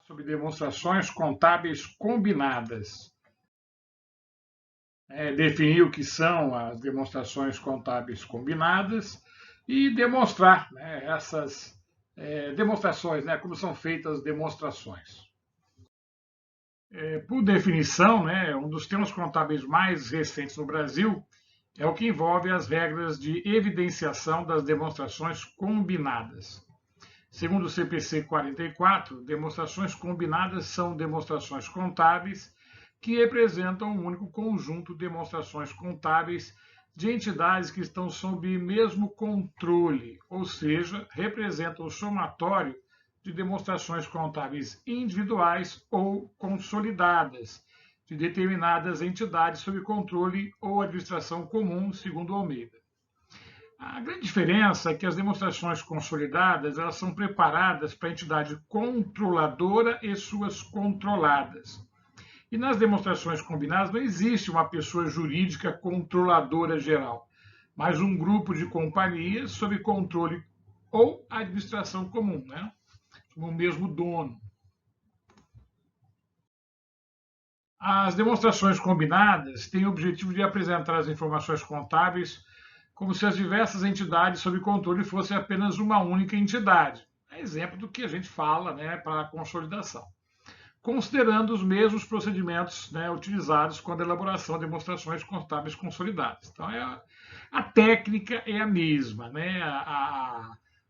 sobre demonstrações contábeis combinadas. Definir o que são as demonstrações contábeis combinadas e demonstrar, né, essas demonstrações, né, como são feitas as demonstrações. Por definição, né, um dos termos contábeis mais recentes no Brasil é o que envolve as regras de evidenciação das demonstrações combinadas. Segundo o CPC 44, demonstrações combinadas são demonstrações contábeis que representam um único conjunto de demonstrações contábeis de entidades que estão sob o mesmo controle, ou seja, representam o somatório de demonstrações contábeis individuais ou consolidadas de determinadas entidades sob controle ou administração comum, segundo Almeida. A grande diferença é que as demonstrações consolidadas elas são preparadas para a entidade controladora e suas controladas. E nas demonstrações combinadas não existe uma pessoa jurídica controladora geral, mas um grupo de companhias sob controle ou administração comum, né? O mesmo dono. As demonstrações combinadas têm o objetivo de apresentar as informações contábeis como se as diversas entidades sob controle fossem apenas uma única entidade. É exemplo do que a gente fala, né, para a consolidação. Considerando os mesmos procedimentos, né, utilizados quando a elaboração de demonstrações contábeis consolidadas. Então, a técnica é a mesma. Né?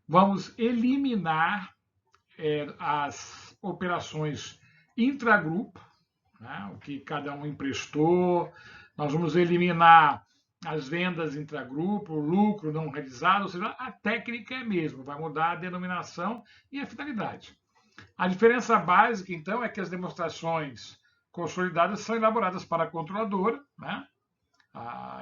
Vamos eliminar as operações intragrupo, né, o que cada um emprestou. Nós vamos eliminar as vendas intragrupo, o lucro não realizado, ou seja, a técnica é a mesma, vai mudar a denominação e a finalidade. A diferença básica, então, é que as demonstrações consolidadas são elaboradas para a controladora, né?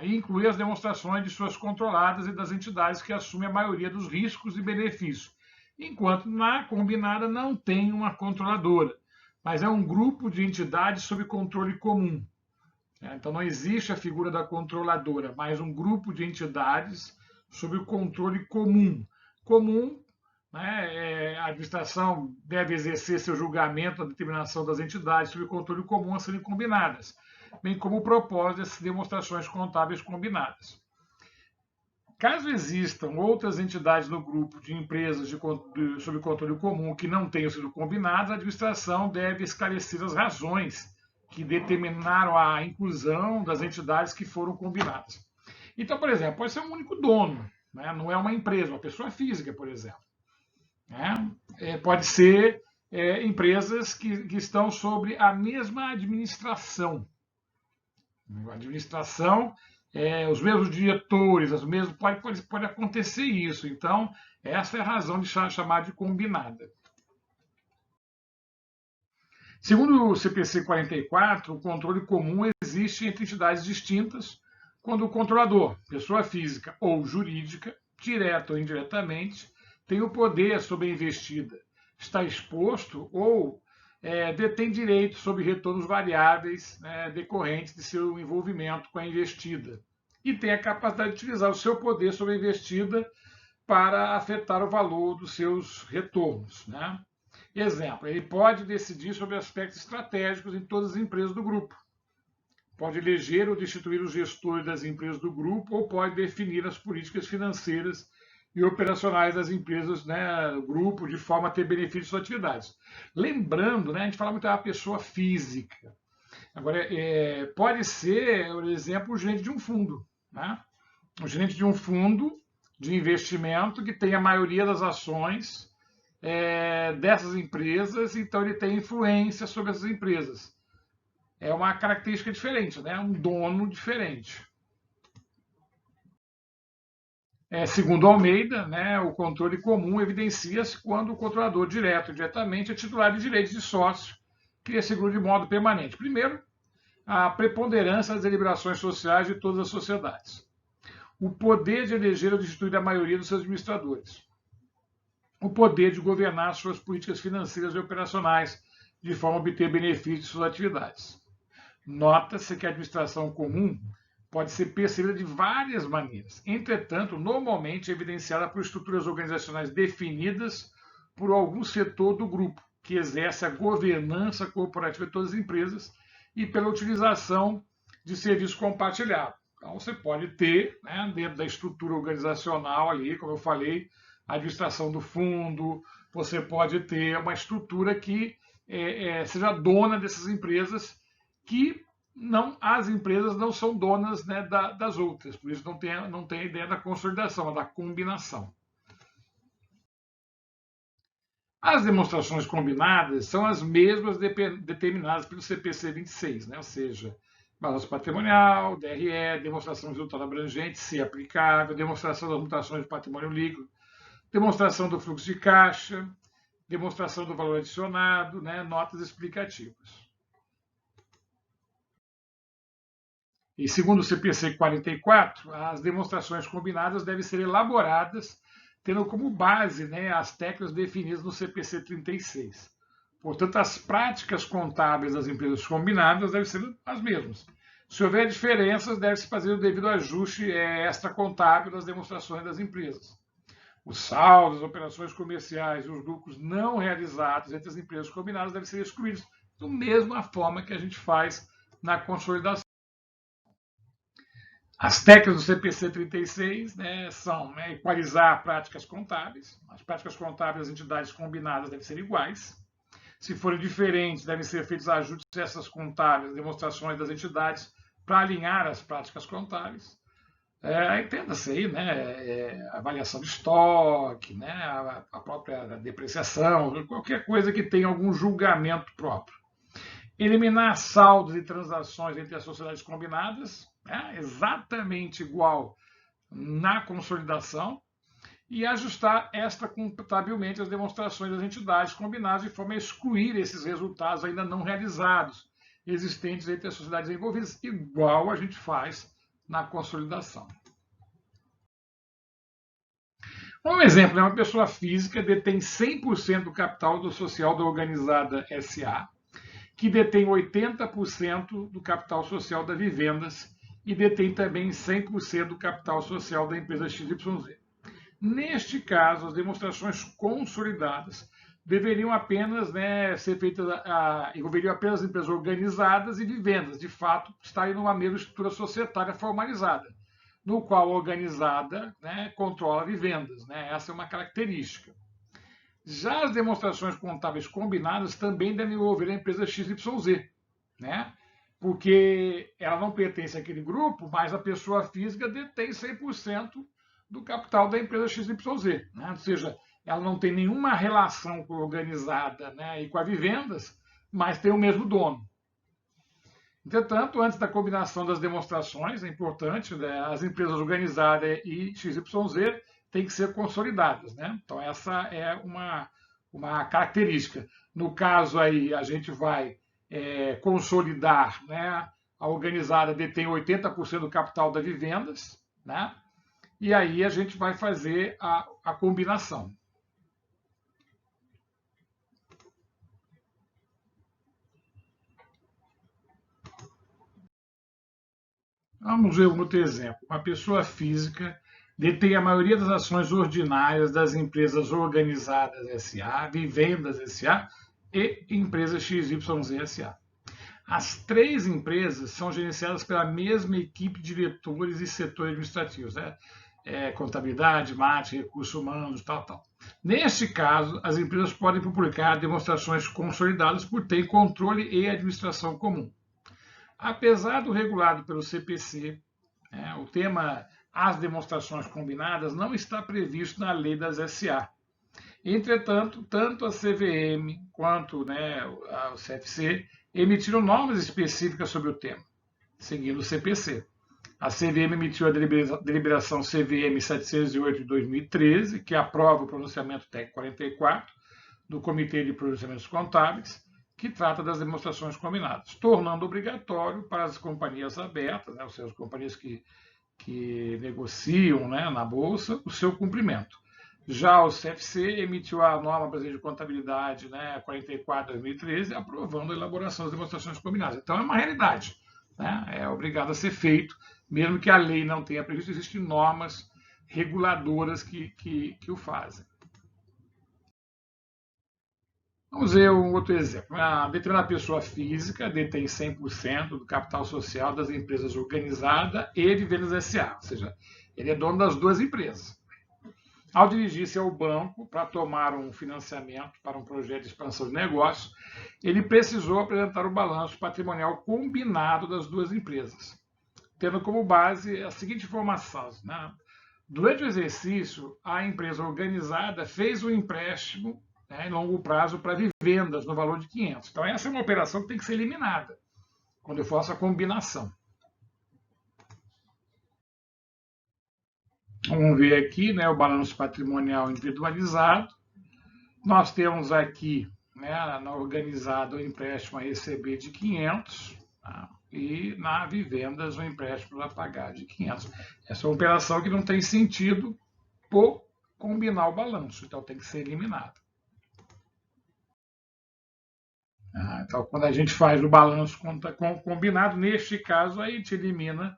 E inclui as demonstrações de suas controladas e das entidades que assumem a maioria dos riscos e benefícios, enquanto na combinada não tem uma controladora, mas é um grupo de entidades sob controle comum. Então não existe a figura da controladora, mas um grupo de entidades sob o controle comum. Comum, né, a administração deve exercer seu julgamento na determinação das entidades sob controle comum a serem combinadas, bem como o propósito dessas demonstrações contábeis combinadas. Caso existam outras entidades no grupo de empresas sob controle comum que não tenham sido combinadas, a administração deve esclarecer as razões que determinaram a inclusão das entidades que foram combinadas. Então, por exemplo, pode ser um único dono, né? Não é uma empresa, uma pessoa física, por exemplo. Pode ser empresas que estão sobre a mesma administração. A administração, os mesmos diretores, pode acontecer isso. Então, essa é a razão de chamar de combinada. Segundo o CPC 44, o controle comum existe entre entidades distintas quando o controlador, pessoa física ou jurídica, direta ou indiretamente, tem o poder sobre a investida, está exposto ou detém direito sobre retornos variáveis, né, decorrentes de seu envolvimento com a investida e tem a capacidade de utilizar o seu poder sobre a investida para afetar o valor dos seus retornos. Né? Exemplo, ele pode decidir sobre aspectos estratégicos em todas as empresas do grupo. Pode eleger ou destituir os gestores das empresas do grupo ou pode definir as políticas financeiras e operacionais das empresas, né, do grupo, de forma a ter benefício de suas atividades. Lembrando, né, a gente fala muito da pessoa física. Agora, pode ser, por exemplo, o gerente de um fundo. Né? O gerente de um fundo de investimento que tem a maioria das ações dessas empresas, então ele tem influência sobre essas empresas. É uma característica diferente, né? Um dono diferente. Segundo Almeida, né, o controle comum evidencia-se quando o controlador direto ou diretamente é titular de direitos de sócio que lhe segura de modo permanente. Primeiro, a preponderância das deliberações sociais de todas as sociedades. O poder de eleger ou destituir a maioria dos seus administradores. O poder de governar suas políticas financeiras e operacionais de forma a obter benefícios de suas atividades. Nota-se que a administração comum pode ser percebida de várias maneiras. Entretanto, normalmente é evidenciada por estruturas organizacionais definidas por algum setor do grupo, que exerce a governança corporativa de todas as empresas e pela utilização de serviço compartilhado. Então, você pode ter, né, dentro da estrutura organizacional ali, como eu falei, a administração do fundo, você pode ter uma estrutura que seja dona dessas empresas, que as empresas não são donas, né, das outras, por isso não tem a ideia da consolidação, da combinação. As demonstrações combinadas são as mesmas determinadas pelo CPC 26, né? Ou seja, balanço patrimonial, DRE, demonstração de resultado abrangente, se aplicável, demonstração das mutações de patrimônio líquido, demonstração do fluxo de caixa, demonstração do valor adicionado, né? Notas explicativas. E segundo o CPC 44, as demonstrações combinadas devem ser elaboradas tendo como base, né, as técnicas definidas no CPC 36. Portanto, as práticas contábeis das empresas combinadas devem ser as mesmas. Se houver diferenças, deve-se fazer o devido ajuste extracontábil das demonstrações das empresas. Os saldos, as operações comerciais e os lucros não realizados entre as empresas combinadas devem ser excluídos, da mesma forma que a gente faz na consolidação. As técnicas do CPC 36, né, são, né, equalizar práticas contábeis. As práticas contábeis das entidades combinadas devem ser iguais. Se forem diferentes, devem ser feitos ajustes dessas contábeis, demonstrações das entidades, para alinhar as práticas contábeis. Entenda-se aí, né, avaliação de estoque, né, a própria depreciação, qualquer coisa que tenha algum julgamento próprio. Eliminar saldos e transações entre as sociedades combinadas, né, exatamente igual na consolidação, e ajustar extracontabilmente as demonstrações das entidades combinadas de forma a excluir esses resultados ainda não realizados, existentes entre as sociedades envolvidas, igual a gente faz na consolidação. Um exemplo, né, uma pessoa física detém 100% do capital do social da organizada SA, que detém 80% do capital social da Vivendas e detém também 100% do capital social da empresa XYZ. Neste caso, as demonstrações consolidadas deveriam apenas, né, ser feitas, envolveriam apenas empresas organizadas e Vivendas, de fato, estarem numa mesma estrutura societária formalizada, no qual a organizada, né, controla Vivendas. Né? Essa é uma característica. Já as demonstrações contábeis combinadas também devem envolver a empresa XYZ, né? Porque ela não pertence àquele grupo, mas a pessoa física detém 100% do capital da empresa XYZ. Né? Ou seja, ela não tem nenhuma relação com a organizada, né, e com a Vivendas, mas tem o mesmo dono. Entretanto, antes da combinação das demonstrações, é importante, né, as empresas organizadas e XYZ têm que ser consolidadas. Né? Então, essa é uma característica. No caso aí, a gente vai consolidar, né? A organizada detém 80% do capital da Vivendas, né? E aí a gente vai fazer a combinação. Vamos ver um outro exemplo. Uma pessoa física detém a maioria das ações ordinárias das empresas organizadas SA, Vivendas SA e empresas XYZ SA. As três empresas são gerenciadas pela mesma equipe de diretores e setores administrativos, né? Contabilidade, marketing, recursos humanos, tal. Neste caso, as empresas podem publicar demonstrações consolidadas por terem controle e administração comum. Apesar do regulado pelo CPC, o tema as demonstrações combinadas não está previsto na lei das SA. Entretanto, tanto a CVM quanto, né, o CFC emitiram normas específicas sobre o tema, seguindo o CPC. A CVM emitiu a deliberação CVM 708 de 2013, que aprova o pronunciamento técnico 44 do Comitê de Pronunciamentos Contábeis, que trata das demonstrações combinadas, tornando obrigatório para as companhias abertas, né, ou seja, as companhias que negociam, né, na Bolsa, o seu cumprimento. Já o CFC emitiu a norma brasileira de contabilidade, né, 44 de 2013, aprovando a elaboração das demonstrações combinadas. Então é uma realidade, né, é obrigado a ser feito, mesmo que a lei não tenha previsto, existem normas reguladoras que o fazem. Vamos ver um outro exemplo. Uma determinada pessoa física detém 100% do capital social das empresas organizada e Vivendas S.A., ou seja, ele é dono das duas empresas. Ao dirigir-se ao banco para tomar um financiamento para um projeto de expansão de negócios, ele precisou apresentar o balanço patrimonial combinado das duas empresas, tendo como base a seguinte informação, né? Durante o exercício, a empresa organizada fez um empréstimo, né, em longo prazo para Vivendas no valor de 500. Então, essa é uma operação que tem que ser eliminada quando eu faço a combinação. Vamos ver aqui, né, o balanço patrimonial individualizado. Nós temos aqui, né, na organizada o empréstimo a receber de 500, tá? E na Vivendas o empréstimo a pagar de 500. Essa é uma operação que não tem sentido por combinar o balanço, então tem que ser eliminada. Então, quando a gente faz o balanço combinado, neste caso, aí a gente elimina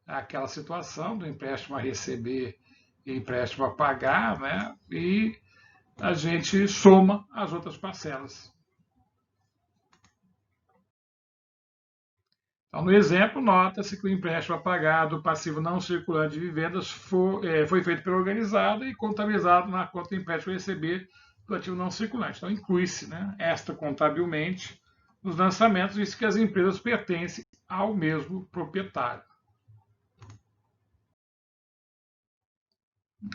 aquela situação do empréstimo a receber e empréstimo a pagar, né? E a gente soma as outras parcelas. Então, no exemplo, nota-se que o empréstimo a pagar do passivo não circulante de vivendas foi feito pela organizada e contabilizado na conta de empréstimo a receber do ativo não circulante. Então, inclui-se, né, esta contabilmente nos lançamentos, visto que as empresas pertencem ao mesmo proprietário.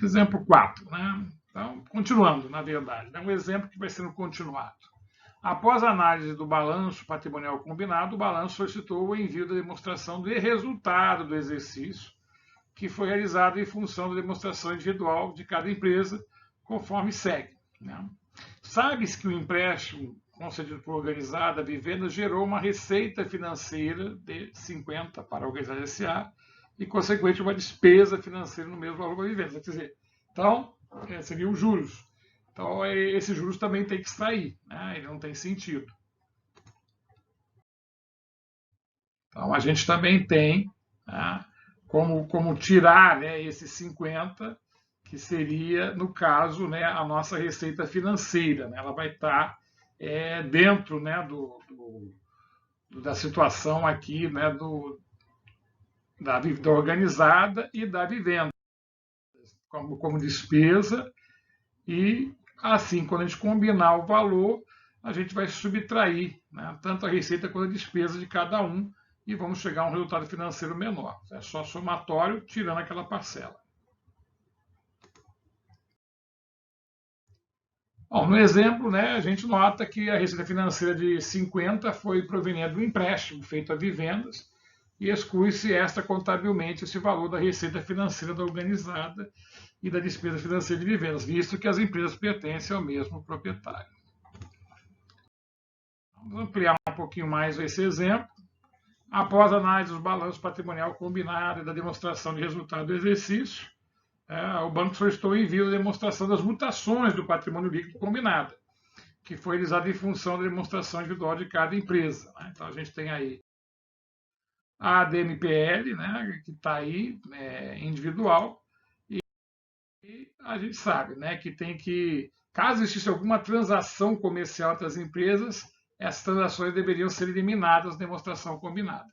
Exemplo 4. Né? Então, continuando, na verdade, é um exemplo que vai sendo continuado. Após a análise do balanço patrimonial combinado, o balanço solicitou o envio da demonstração de resultado do exercício, que foi realizado em função da demonstração individual de cada empresa, conforme segue. Né? Sabe-se que o empréstimo concedido por organizada Vivenda gerou uma receita financeira de 50 para a organizada S.A. e, consequentemente, uma despesa financeira no mesmo valor para a Vivenda. Quer dizer, então, seriam os juros. Então, esses juros também tem que extrair, né? Ele não tem sentido. Então, a gente também tem, né, como tirar, né, esses 50, que seria, no caso, né, a nossa receita financeira. Né? Ela vai estar dentro, né, da situação aqui, né, da organizada e da vivenda, como despesa. E assim, quando a gente combinar o valor, a gente vai subtrair, né, tanto a receita quanto a despesa de cada um e vamos chegar a um resultado financeiro menor. É só somatório, tirando aquela parcela. Bom, no exemplo, né, a gente nota que a receita financeira de 50 foi proveniente do empréstimo feito a vivendas e exclui-se esta contabilmente esse valor da receita financeira da organizada e da despesa financeira de vivendas, visto que as empresas pertencem ao mesmo proprietário. Vamos ampliar um pouquinho mais esse exemplo. Após a análise do balanço patrimonial combinado e da demonstração de resultado do exercício, o banco solicitou o envio da demonstração das mutações do patrimônio líquido combinado, que foi realizada em função da demonstração individual de cada empresa. Né? Então, a gente tem aí a DMPL, né, que está aí, individual, e a gente sabe, né, que tem que, caso existisse alguma transação comercial entre as empresas, essas transações deveriam ser eliminadas da demonstração combinada.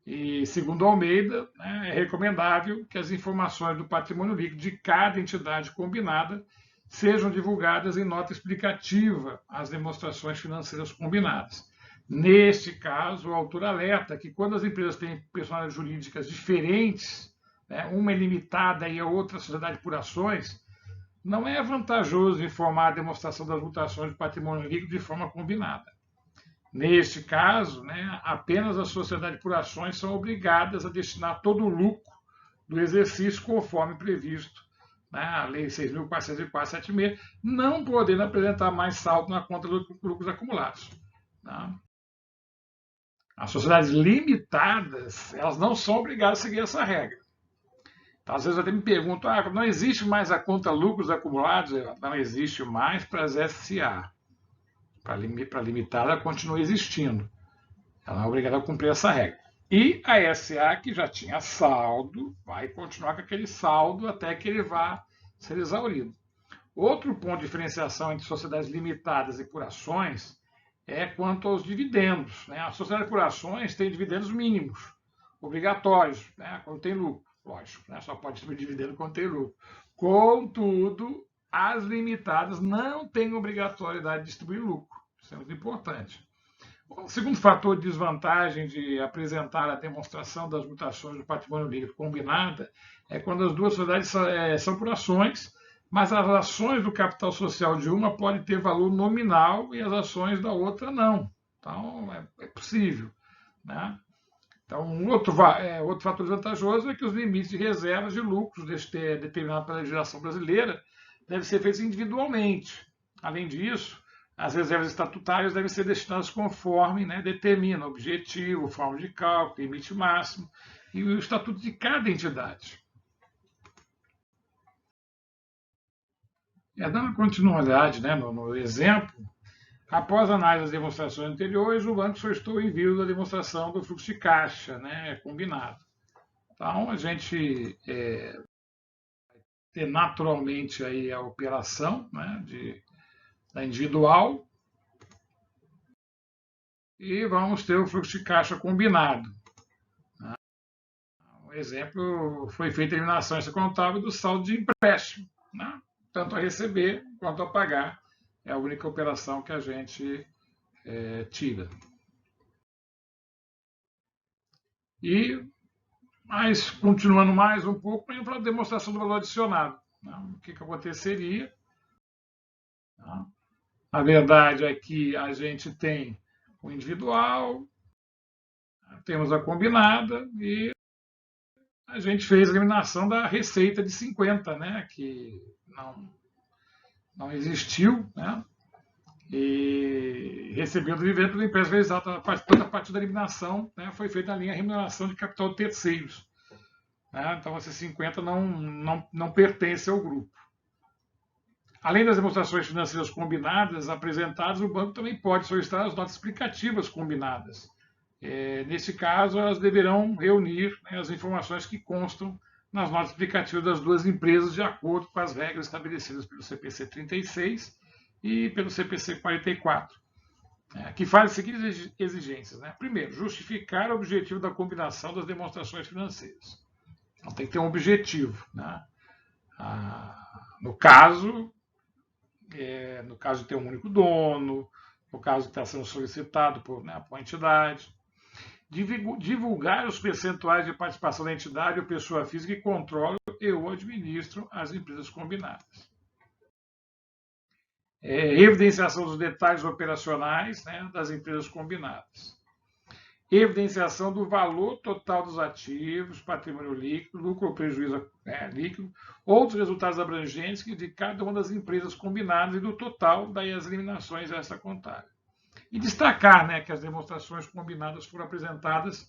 E, segundo Almeida, né, é recomendável que as informações do patrimônio líquido de cada entidade combinada sejam divulgadas em nota explicativa às demonstrações financeiras combinadas. Neste caso, o autor alerta que quando as empresas têm personalidades jurídicas diferentes, né, uma é limitada e a outra sociedade por ações, não é vantajoso informar a demonstração das mutações do patrimônio líquido de forma combinada. Neste caso, né, apenas as sociedades por ações são obrigadas a destinar todo o lucro do exercício conforme previsto na Lei 6.404/76, não podendo apresentar mais saldo na conta dos lucros acumulados. Tá? As sociedades limitadas, elas não são obrigadas a seguir essa regra. Então, às vezes eu até me pergunto, não existe mais a conta lucros acumulados? Não existe mais para as SA. Para limitada, ela continua existindo. Ela não é obrigada a cumprir essa regra. E a SA, que já tinha saldo, vai continuar com aquele saldo até que ele vá ser exaurido. Outro ponto de diferenciação entre sociedades limitadas e por ações é quanto aos dividendos, né? A sociedade por ações tem dividendos mínimos, obrigatórios, né? Quando tem lucro, lógico, né? Só pode distribuir dividendo quando tem lucro. Contudo, as limitadas não têm obrigatoriedade de distribuir lucro. Isso é muito importante. O segundo fator de desvantagem de apresentar a demonstração das mutações do patrimônio líquido combinada é quando as duas sociedades são por ações, mas as ações do capital social de uma podem ter valor nominal e as ações da outra não. Então, é possível. Né? Então, outro fator desvantajoso é que os limites de reservas de lucros determinados pela legislação brasileira devem ser feitos individualmente. Além disso, as reservas estatutárias devem ser destinadas conforme, né, determina o objetivo, forma de cálculo, limite máximo e o estatuto de cada entidade. Dando continuidade, né, no exemplo, após a análise das demonstrações anteriores, o banco solicitou o envio da demonstração do fluxo de caixa, né, combinado. Então, a gente ter naturalmente aí a operação, né, da individual, e vamos ter o fluxo de caixa combinado. Um exemplo foi feita a eliminação contábil do saldo de empréstimo, né? Tanto a receber quanto a pagar. É a única operação que a gente tira. Mas, continuando mais um pouco, indo para a demonstração do valor adicionado. Né? O que aconteceria? Né? A verdade é que a gente tem o individual, temos a combinada e a gente fez a eliminação da receita de 50, né, que não existiu, né, e recebeu o dividendo da empresa realizada. Toda a parte da eliminação, né, foi feita na linha remuneração de capital de terceiros. Né, então, esses 50 não pertencem ao grupo. Além das demonstrações financeiras combinadas apresentadas, o banco também pode solicitar as notas explicativas combinadas. Nesse caso, elas deverão reunir, né, as informações que constam nas notas explicativas das duas empresas, de acordo com as regras estabelecidas pelo CPC 36 e pelo CPC 44, que faz as seguintes exigências. Né? Primeiro, justificar o objetivo da combinação das demonstrações financeiras. Então, tem que ter um objetivo. Né? No caso de ter um único dono, no caso de estar sendo solicitado por uma entidade. Divulgar os percentuais de participação da entidade ou pessoa física que controlam e ou administram as empresas combinadas. Evidenciação dos detalhes operacionais, né, das empresas combinadas. Evidenciação do valor total dos ativos, patrimônio líquido, lucro ou prejuízo líquido, outros resultados abrangentes de cada uma das empresas combinadas e do total das eliminações extracontábeis. E destacar, né, que as demonstrações combinadas foram apresentadas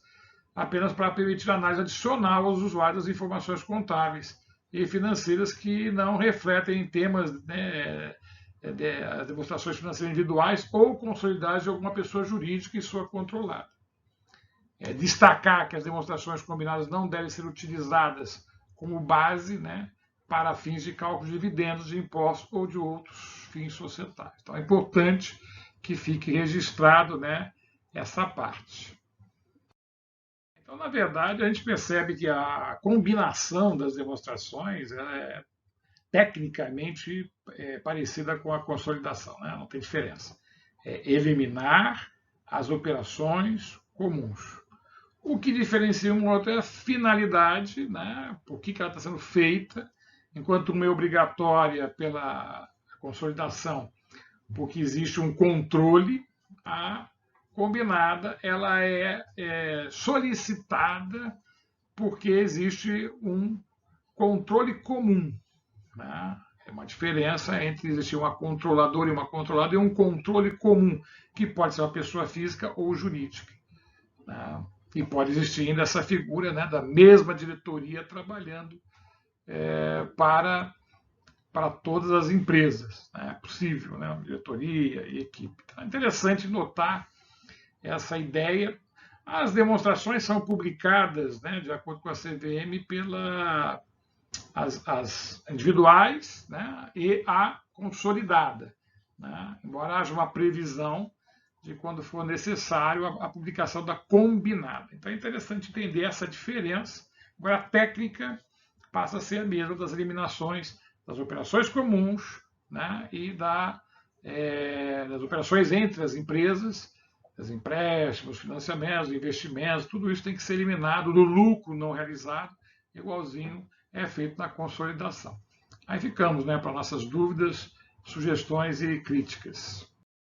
apenas para permitir análise adicional aos usuários das informações contábeis e financeiras que não refletem temas, né, as demonstrações financeiras individuais ou consolidadas de alguma pessoa jurídica e sua controlada. Destacar que as demonstrações combinadas não devem ser utilizadas como base, né, para fins de cálculo de dividendos, de impostos ou de outros fins societários. Então, é importante que fique registrado, né, essa parte. Então, na verdade, a gente percebe que a combinação das demonstrações é tecnicamente parecida com a consolidação, né? Não tem diferença. É eliminar as operações comuns. O que diferencia um outro é a finalidade, né? Por que ela está sendo feita, enquanto uma é obrigatória pela consolidação, porque existe um controle, a combinada ela é solicitada porque existe um controle comum. Né? É uma diferença entre existir uma controladora e uma controlada e um controle comum, que pode ser uma pessoa física ou jurídica. Né? E pode existir ainda essa figura, né, da mesma diretoria trabalhando para todas as empresas. Né? É possível, né? Diretoria e equipe. Então, é interessante notar essa ideia. As demonstrações são publicadas, né, de acordo com a CVM, as individuais, né, e a consolidada, né? Embora haja uma previsão de quando for necessário a publicação da combinada. Então é interessante entender essa diferença. Agora a técnica passa a ser a mesma das eliminações das operações comuns, né, e das operações entre as empresas, os empréstimos, financiamentos, investimentos, tudo isso tem que ser eliminado do lucro não realizado, igualzinho é feito na consolidação. Aí ficamos, né, para nossas dúvidas, sugestões e críticas.